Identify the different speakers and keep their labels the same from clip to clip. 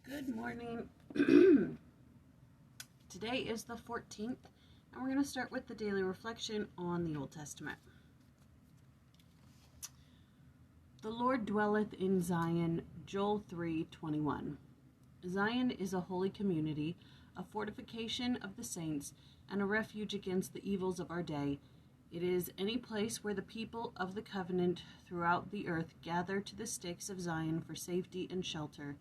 Speaker 1: Good morning. Today is the 14th, and we're going to start with the daily reflection on the Old Testament. The Lord dwelleth in Zion, Joel 3:21. Zion is a holy community, a fortification of the saints, and a refuge against the evils of our day. It is any place where the people of the covenant throughout the earth gather to the stakes of Zion for safety and shelter.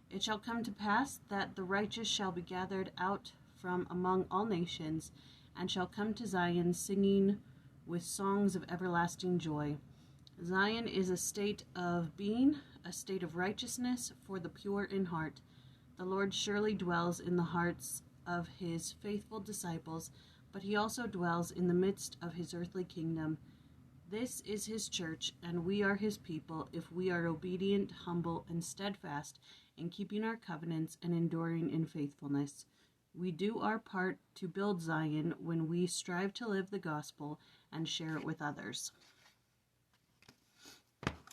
Speaker 1: It shall come to pass that the righteous shall be gathered out from among all nations, and shall come to Zion singing with songs of everlasting joy. Zion is a state of being, a state of righteousness for the pure in heart. The Lord surely dwells in the hearts of his faithful disciples, but he also dwells in the midst of his earthly kingdom. This is his church, and we are his people, if we are obedient, humble, and steadfast in keeping our covenants and enduring in faithfulness. We do our part to build Zion when we strive to live the gospel and share it with others.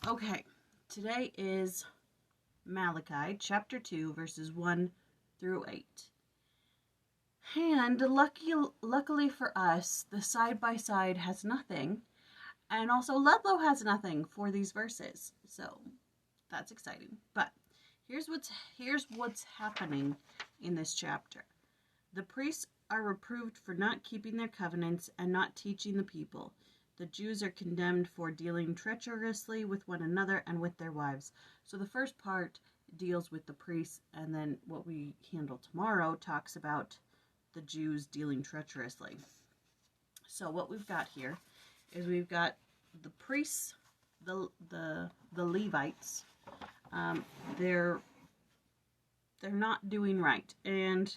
Speaker 1: Okay, today is Malachi chapter 2, verses 1 through 8. And luckily for us, the side-by-side has nothing, and also Ludlow has nothing for these verses. So that's exciting. But here's what's happening in this chapter. The priests are reproved for not keeping their covenants and not teaching the people. The Jews are condemned for dealing treacherously with one another and with their wives. So the first part deals with the priests, and then what we handle tomorrow talks about the Jews dealing treacherously. So what we've got here is we've got the priests, the Levites. They're not doing right. And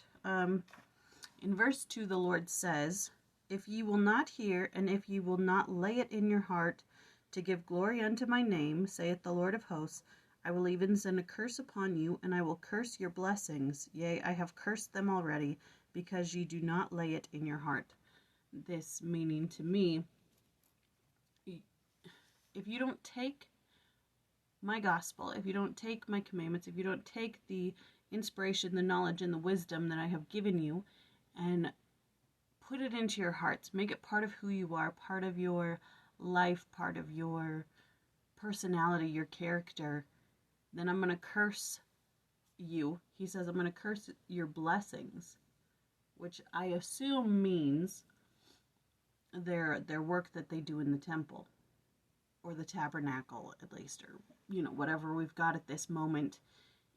Speaker 1: in verse 2, the Lord says, "If ye will not hear, and if ye will not lay it in your heart to give glory unto my name, saith the Lord of hosts, I will even send a curse upon you, and I will curse your blessings. Yea, I have cursed them already, because ye do not lay it in your heart." This meaning to me, if you don't take my gospel, if you don't take my commandments, if you don't take the inspiration, the knowledge, and the wisdom that I have given you and put it into your hearts, make it part of who you are, part of your life, part of your personality, your character, then I'm going to curse you. He says, I'm going to curse your blessings, which I assume means their work that they do in the temple or the tabernacle, at least, or whatever we've got at this moment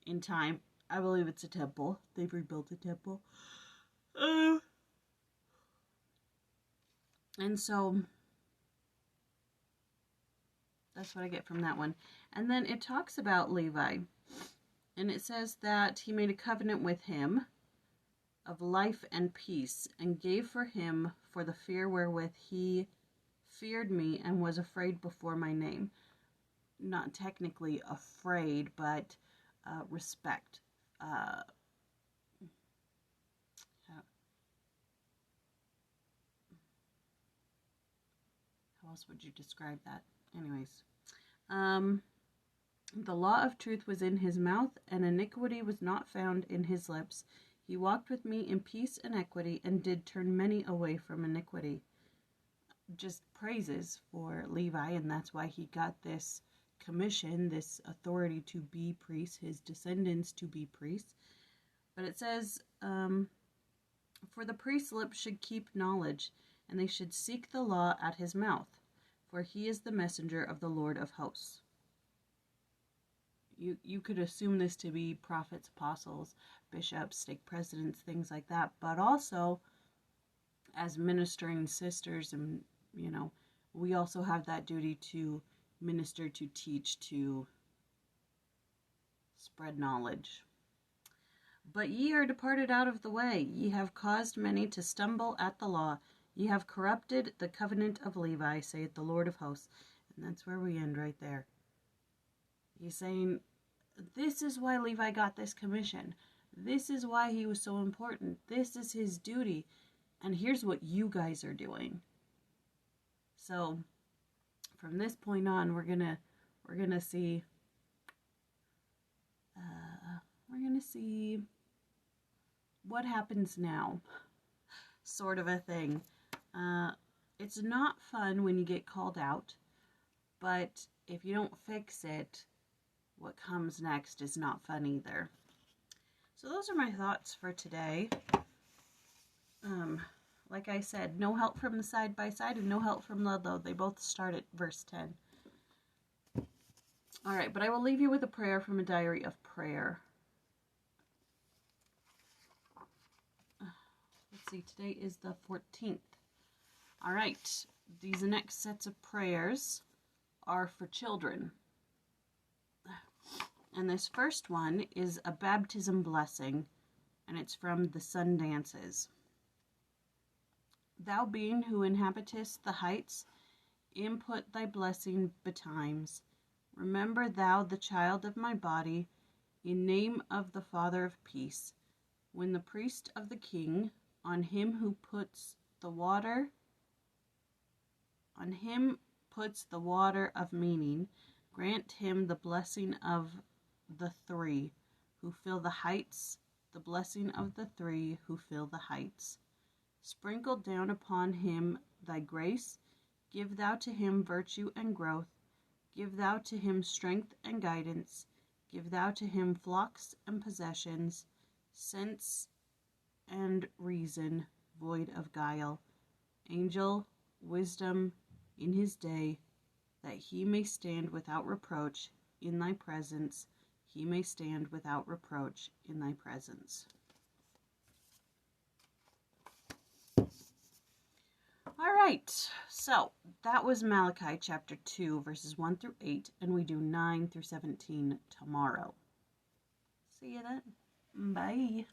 Speaker 1: in time. I believe it's a temple. They've rebuilt a temple. And so that's what I get from that one. And then it talks about Levi, and it says that he made a covenant with him of life and peace, and gave for him for the fear wherewith he feared me and was afraid before my name. Not technically afraid, but respect. How else would you describe that? Anyways, the law of truth was in his mouth, and iniquity was not found in his lips. He walked with me in peace and equity, and did turn many away from iniquity. Just praises for Levi, and that's why he got this commission, this authority to be priests, his descendants to be priests. But it says, for the priest's lips should keep knowledge, and they should seek the law at his mouth, for he is the messenger of the Lord of hosts. You could assume this to be prophets, apostles, bishops, stake presidents, things like that, but also as ministering sisters, and we also have that duty to minister, to teach, to spread knowledge. But ye are departed out of the way. Ye have caused many to stumble at the law. Ye have corrupted the covenant of Levi, saith the Lord of hosts. And that's where we end right there. He's saying, this is why Levi got this commission. This is why he was so important. This is his duty. And here's what you guys are doing. So from this point on, we're gonna see see what happens now, sort of a thing. It's not fun when you get called out, but if you don't fix it, what comes next is not fun either. So those are my thoughts for today. Like I said, no help from the side by side and no help from Ludlow. They both start at verse 10. All right, but I will leave you with a prayer from a diary of prayer. Let's see, today is the 14th. All right, these next sets of prayers are for children. And this first one is a baptism blessing, and it's from the Sun Dances. Thou being who inhabitest the heights, input thy blessing betimes. Remember thou the child of my body, in name of the Father of peace. When the priest of the king, on him puts the water of meaning, grant him the blessing of the three who fill the heights, the blessing of the three who fill the heights. Sprinkle down upon him thy grace, give thou to him virtue and growth, give thou to him strength and guidance, give thou to him flocks and possessions, sense and reason void of guile, angel, wisdom in his day, that he may stand without reproach in thy presence, he may stand without reproach in thy presence. All right, so that was Malachi chapter 2, verses 1 through 8, and we do 9 through 17 tomorrow. See you then. Bye.